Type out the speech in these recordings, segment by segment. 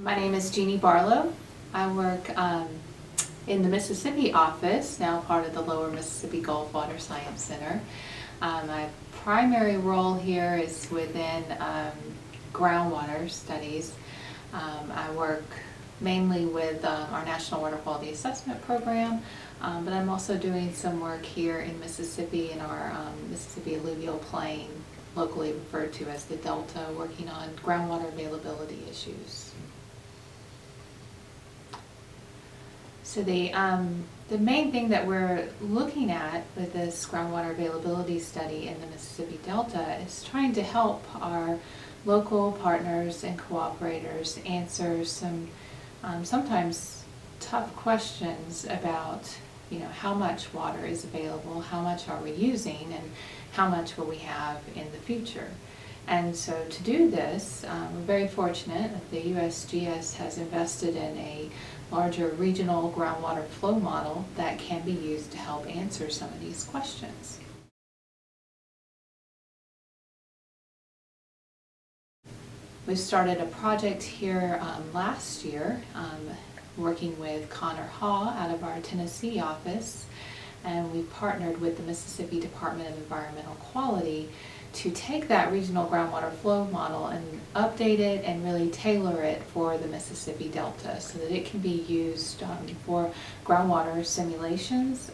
My name is Jeannie Barlow. I work in the Mississippi office, now part of the Lower Mississippi Gulf Water Science Center. My primary role here is within groundwater studies. I work mainly with our National Water Quality Assessment Program, but I'm also doing some work here in Mississippi in our Mississippi alluvial plain, locally referred to as the Delta, working on groundwater availability issues. So the main thing that we're looking at with this groundwater availability study in the Mississippi Delta is trying to help our local partners and cooperators answer some sometimes tough questions about, how much water is available, how much are we using, and how much will we have in the future. And so to do this, we're very fortunate that the USGS has invested in a larger regional groundwater flow model that can be used to help answer some of these questions. We started a project here last year working with Connor Haw out of our Tennessee office, and we partnered with the Mississippi Department of Environmental Quality to take that regional groundwater flow model and update it and really tailor it for the Mississippi Delta so that it can be used for groundwater simulations,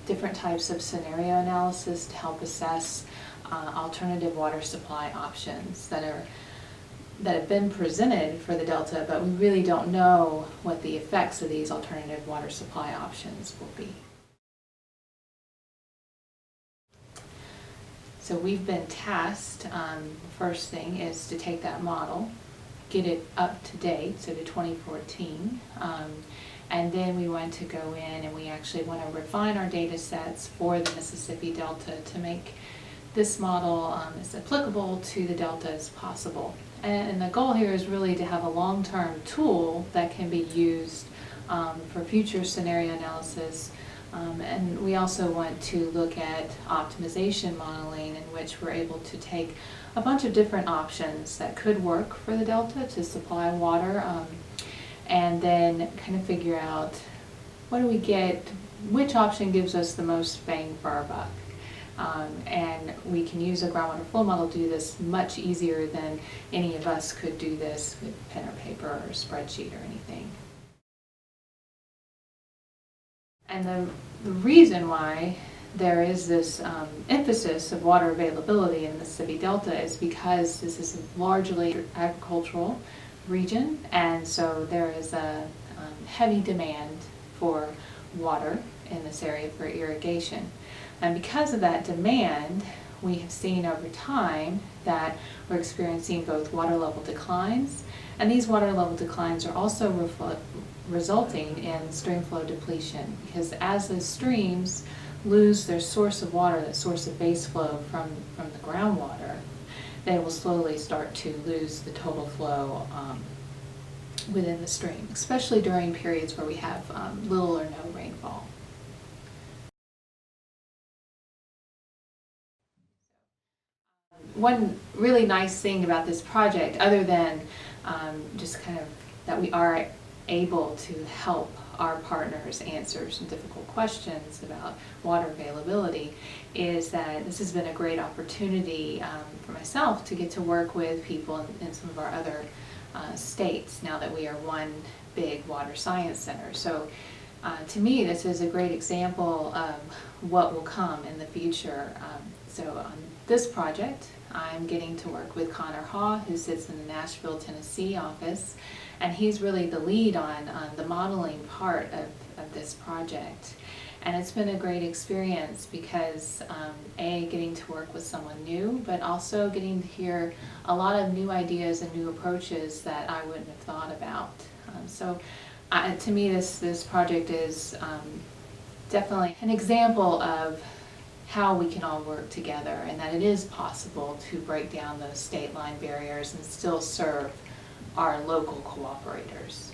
different types of scenario analysis to help assess alternative water supply options that have been presented for the Delta, but we really don't know what the effects of these alternative water supply options will be. So we've been tasked, the first thing is to take that model, get it up to date, so to 2014, and then we want to go in and we actually want to refine our data sets for the Mississippi Delta to make this model as applicable to the Delta as possible. And the goal here is really to have a long-term tool that can be used for future scenario analysis. And we also want to look at optimization modeling, in which we're able to take a bunch of different options that could work for the Delta to supply water, and then kind of figure out what do we get, which option gives us the most bang for our buck. And we can use a groundwater flow model to do this much easier than any of us could do this with pen or paper or spreadsheet or anything. And the reason why there is this emphasis of water availability in the Mississippi Delta is because this is a largely agricultural region, and so there is a heavy demand for water in this area for irrigation. And because of that demand, we have seen over time that we're experiencing both water level declines, and these water level declines are also resulting in stream flow depletion, because as the streams lose their source of water, that source of base flow from the groundwater, they will slowly start to lose the total flow within the stream, especially during periods where we have little or no rainfall. One really nice thing about this project, other than just kind of that we are able to help our partners answer some difficult questions about water availability, is that this has been a great opportunity for myself to get to work with people in some of our other states now that we are one big water science center. So to me, this is a great example of what will come in the future. So on this project, I'm getting to work with Connor Haw, who sits in the Nashville, Tennessee office, and he's really the lead on the modeling part of this project. And it's been a great experience because getting to work with someone new, but also getting to hear a lot of new ideas and new approaches that I wouldn't have thought about. To me, this project is definitely an example of how we can all work together, and that it is possible to break down those state line barriers and still serve our local cooperators.